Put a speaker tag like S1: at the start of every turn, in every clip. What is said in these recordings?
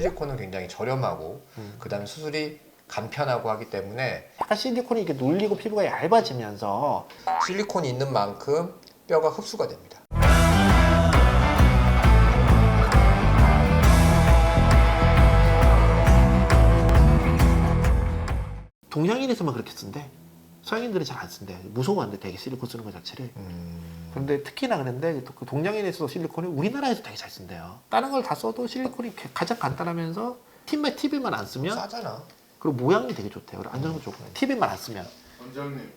S1: 실리콘은 굉장히 저렴하고 그다음에 수술이 간편하고 하기 때문에
S2: 약간 실리콘이 이렇게 눌리고 피부가 얇아지면서
S1: 실리콘이 있는 만큼 뼈가 흡수가 됩니다.
S2: 동양인에서만 그렇게 쓴대. 서양인들은 잘 안 쓴대. 무서워한대, 되게 실리콘 쓰는 것 자체를. 그런데 특히나 그런데 그 동양인에서 실리콘이 우리나라에서 되게 잘 쓴대요. 다른 걸 다 써도 실리콘이 가장 간단하면서 팁만 안 쓰면,
S1: 싸잖아.
S2: 그리고 모양이 되게 좋대요. 안정도 좋고 팁만 안 쓰면.
S3: 원장님,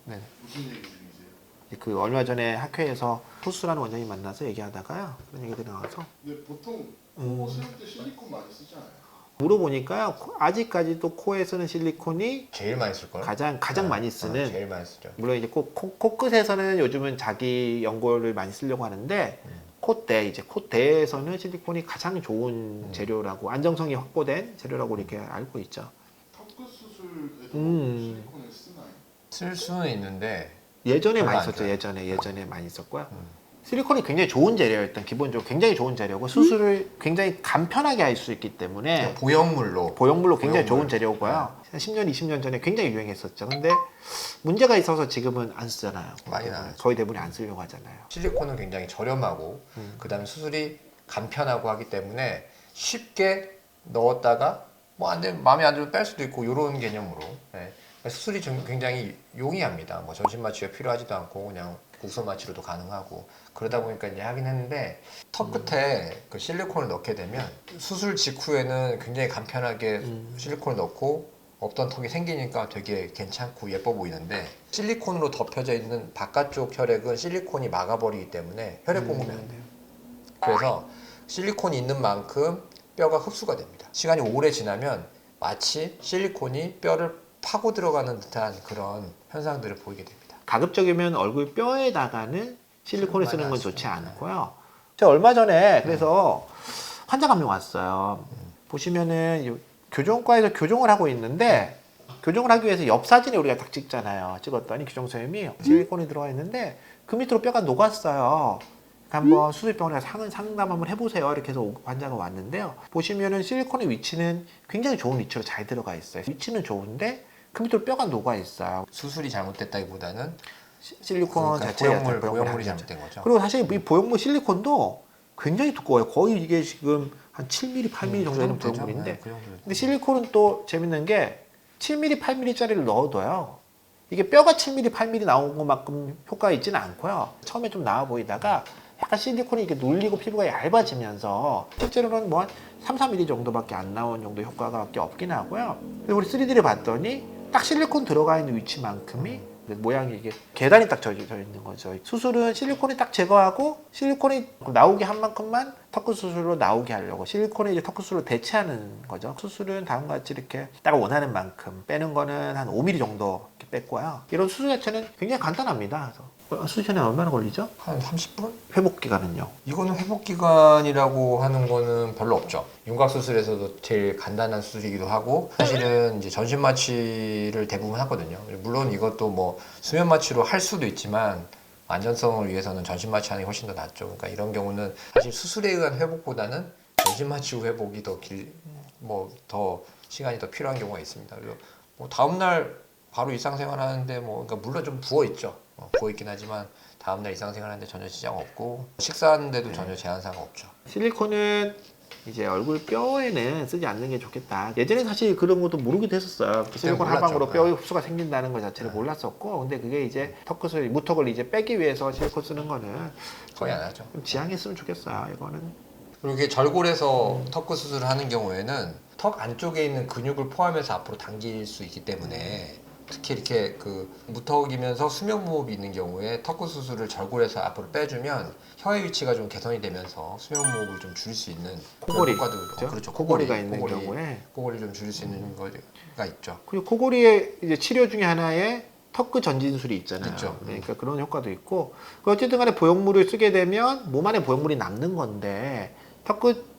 S2: 네.
S3: 무슨 얘기 중이세요?
S2: 그 얼마 전에 학회에서 호수라는 원장님 만나서 얘기하다가요, 그런 얘기들이 나와서
S3: 근데 보통 코 세울 때 실리콘 많이 쓰잖아요.
S2: 물어보니까요, 아직까지도 코에 쓰는 실리콘이
S1: 제일 많이 쓸 걸.
S2: 가장 많이 쓰는,
S1: 제일 많이 쓰죠.
S2: 물론 이제 코끝에서는 요즘은 자기 연고를 많이 쓰려고 하는데 콧대에서는 실리콘이 가장 좋은 재료라고, 안정성이 확보된 재료라고 이렇게 알고 있죠.
S3: 턱끝 수술에도 실리콘을 쓰나요?
S1: 쓸 수는 있는데
S2: 예전에
S1: 별로
S2: 많이
S1: 안
S2: 썼죠.
S1: 좋아요.
S2: 예전에 많이 썼고요. 실리콘이 굉장히 좋은 재료예요. 일단 기본적으로 굉장히 좋은 재료고 수술을 굉장히 간편하게 할 수 있기 때문에
S1: 보형물로
S2: 굉장히 좋은
S1: 보형물.
S2: 재료고요. 한 10년, 20년 전에 굉장히 유행했었죠. 근데 문제가 있어서 지금은 안 쓰잖아요.
S1: 많이 나와요.
S2: 거의 대부분이 안 쓰려고 하잖아요.
S1: 실리콘은 굉장히 저렴하고 그다음에 수술이 간편하고 하기 때문에 쉽게 넣었다가 뭐 안 되면 마음에 안 들면 뺄 수도 있고 이런 개념으로 수술이 굉장히 용이합니다. 뭐 전신 마취가 필요하지도 않고 그냥 국소 마취로도 가능하고 그러다 보니까 이제 하긴 했는데 턱 끝에 그 실리콘을 넣게 되면 수술 직후에는 굉장히 간편하게 실리콘을 넣고 없던 턱이 생기니까 되게 괜찮고 예뻐 보이는데 실리콘으로 덮여져 있는 바깥쪽 혈액은 실리콘이 막아버리기 때문에 혈액 공급이 안 돼요. 그래서 실리콘이 있는 만큼 뼈가 흡수가 됩니다. 시간이 오래 지나면 마치 실리콘이 뼈를 파고 들어가는 듯한 그런 현상들을 보이게 됩니다.
S2: 가급적이면 얼굴 뼈에다가는 실리콘을 쓰는 건 좋지
S1: 많이 안
S2: 않고요. 제가 얼마 전에 그래서 환자가 한 명 왔어요. 보시면은 교정과에서 교정을 하고 있는데 교정을 하기 위해서 옆 사진에 우리가 딱 찍잖아요. 찍었더니 교정 선생님이 실리콘이 들어가 있는데 그 밑으로 뼈가 녹았어요. 한번 수술병원에 상담 한번 해보세요. 이렇게 해서 환자가 왔는데요. 보시면은 실리콘의 위치는 굉장히 좋은 위치로 잘 들어가 있어요. 위치는 좋은데 그 밑으로 뼈가 녹아 있어요.
S1: 수술이 잘못됐다기보다는
S2: 실리콘
S1: 그러니까
S2: 자체가
S1: 보형물이 잘못된 거죠.
S2: 그리고 사실 이 보형물 실리콘도 굉장히 두꺼워요. 거의 이게 지금 한 7mm, 8mm 정도 되는 보형물인데 근데 실리콘은 또 재밌는 게 7mm, 8mm짜리를 넣어둬요. 이게 뼈가 7mm, 8mm 나온 것만큼 효과가 있지는 않고요. 처음에 좀 나아 보이다가 약간 실리콘이 이렇게 눌리고 피부가 얇아지면서 실제로는 뭐 한 3, 4mm 정도밖에 안 나온 정도 효과가 없긴 하고요. 그리고 우리 3D를 봤더니 딱 실리콘 들어가 있는 위치만큼이 모양이 이게 계단이 딱 져 있는 거죠. 수술은 실리콘이 딱 제거하고 실리콘이 나오게 한 만큼만 턱끝 수술로 나오게 하려고 실리콘이 이제 턱끝 수술로 대체하는 거죠. 수술은 다음과 같이 이렇게 딱 원하는 만큼 빼는 거는 한 5mm 정도 이렇게 뺐고요. 이런 수술 자체는 굉장히 간단합니다. 그래서 수술 전에 얼마나 걸리죠?
S1: 한 30분?
S2: 회복 기간은요?
S1: 이거는 회복 기간이라고 하는 거는 별로 없죠. 윤곽 수술에서도 제일 간단한 수술이기도 하고 사실은 이제 전신 마취를 대부분 하거든요. 물론 이것도 뭐 수면 마취로 할 수도 있지만 안전성을 위해서는 전신 마취하는 게 훨씬 더 낫죠. 그러니까 이런 경우는 사실 수술에 의한 회복보다는 전신 마취 후 회복이 더 시간이 더 필요한 경우가 있습니다. 그리고 뭐 다음 날 바로 일상생활 하는데 그러니까 물론 좀 부어 있죠. 부어 있긴 하지만 다음날 일상생활 하는데 전혀 지장 없고 식사하는데도 전혀 제한사가 없죠.
S2: 실리콘은 이제 얼굴 뼈에는 쓰지 않는 게 좋겠다. 예전에 사실 그런 것도 모르기도 했었어요. 실리콘
S1: 몰랐죠.
S2: 하방으로 뼈에 흡수가 생긴다는 것 자체를 몰랐었고, 근데 그게 이제 무턱을 이제 빼기 위해서 실리콘 쓰는 거는
S1: 거의 안 하죠.
S2: 좀 지양했으면 좋겠어요. 이거는.
S1: 그리고 이게 절골에서 턱끝 수술을 하는 경우에는 턱 안쪽에 있는 근육을 포함해서 앞으로 당길 수 있기 때문에 특히 이렇게 그 무턱이면서 수면무호흡이 있는 경우에 턱끝 수술을 절골해서 앞으로 빼주면 혀의 위치가 좀 개선이 되면서 수면무호흡을 좀 줄일 수 있는
S2: 코골이,
S1: 효과도
S2: 그렇죠? 코골이가 있는 경우에
S1: 코골이 좀 줄일 수 있는 거가 있죠.
S2: 그리고 코골이의 이제 치료 중에 하나에 턱끝 전진술이 있잖아요.
S1: 있죠.
S2: 그러니까 그런 효과도 있고, 어쨌든 간에 보형물을 쓰게 되면 몸 안에 보형물이 남는 건데 턱끝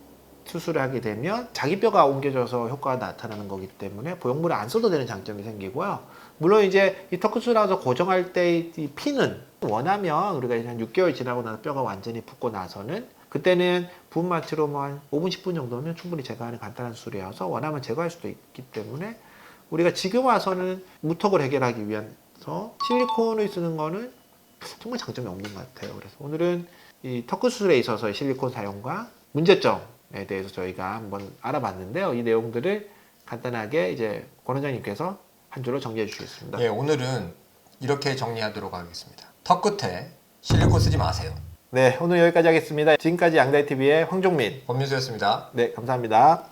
S2: 수술을 하게 되면 자기 뼈가 옮겨져서 효과가 나타나는 거기 때문에 보형물을 안 써도 되는 장점이 생기고요. 물론 이제 이 턱끝 수술하면서 고정할 때 이 피는 원하면 우리가 한 6개월 지나고 나서 뼈가 완전히 붓고 나서는 그때는 부분 마취로 뭐 한 5분 10분 정도면 충분히 제거하는 간단한 수술이어서 원하면 제거할 수도 있기 때문에 우리가 지금 와서는 무턱을 해결하기 위해서 실리콘을 쓰는 거는 정말 장점이 없는 것 같아요. 그래서 오늘은 이 턱끝 수술에 있어서의 실리콘 사용과 문제점에 대해서 저희가 한번 알아봤는데요. 이 내용들을 간단하게 이제 권 원장님께서 한 줄로 정리해 주시겠습니다.
S1: 예, 오늘은 이렇게 정리하도록 하겠습니다. 턱 끝에 실리콘 쓰지 마세요.
S2: 네, 오늘 여기까지 하겠습니다. 지금까지 양다이TV의 황종민.
S1: 법민수였습니다.
S2: 네, 감사합니다.